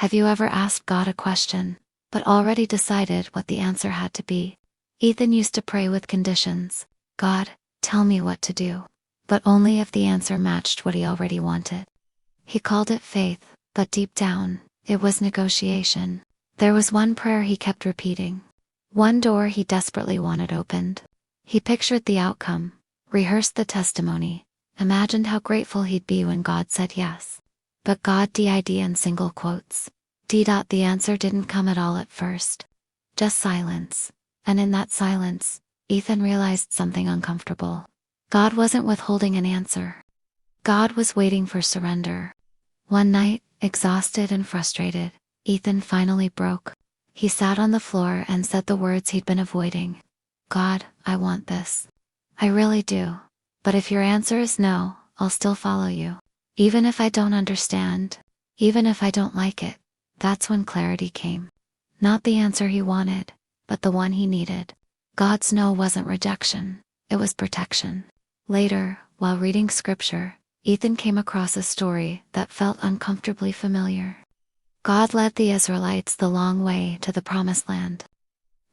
Have you ever asked God a question, but already decided what the answer had to be? Ethan used to pray with conditions. God, tell me what to do. But only if the answer matched what he already wanted. He called it faith, but deep down, it was negotiation. There was one prayer he kept repeating. One door he desperately wanted opened. He pictured the outcome, rehearsed the testimony, imagined how grateful he'd be when God said yes. But God did in single quotes. The answer didn't come at all at first. Just silence. And in that silence, Ethan realized something uncomfortable. God wasn't withholding an answer. God was waiting for surrender. One night, exhausted and frustrated, Ethan finally broke. He sat on the floor and said the words he'd been avoiding. God, I want this. I really do. But if your answer is no, I'll still follow you. Even if I don't understand, even if I don't like it. That's when clarity came. Not the answer he wanted, but the one he needed. God's no wasn't rejection, it was protection. Later, while reading scripture, Ethan came across a story that felt uncomfortably familiar. God led the Israelites the long way to the promised land.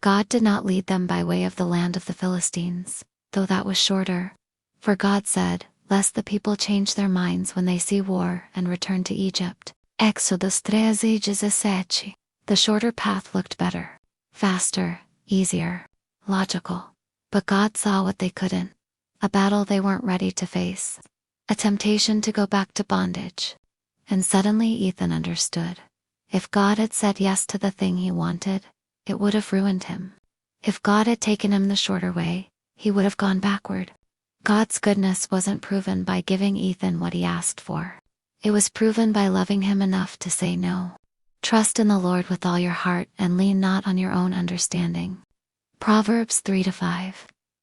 God did not lead them by way of the land of the Philistines, though that was shorter. For God said, lest the people change their minds when they see war and return to Egypt. Exodus 13:17. The shorter path looked better. Faster, easier, logical. But God saw what they couldn't. A battle they weren't ready to face. A temptation to go back to bondage. And suddenly Ethan understood. If God had said yes to the thing he wanted, it would have ruined him. If God had taken him the shorter way, he would have gone backward. God's goodness wasn't proven by giving Ethan what he asked for. It was proven by loving him enough to say no. Trust in the Lord with all your heart and lean not on your own understanding. Proverbs 3-5.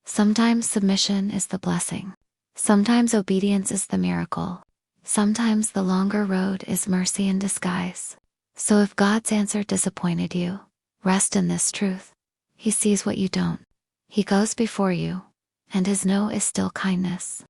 Sometimes submission is the blessing. Sometimes obedience is the miracle. Sometimes the longer road is mercy in disguise. So if God's answer disappointed you, rest in this truth. He sees what you don't. He goes before you, and his no is still kindness.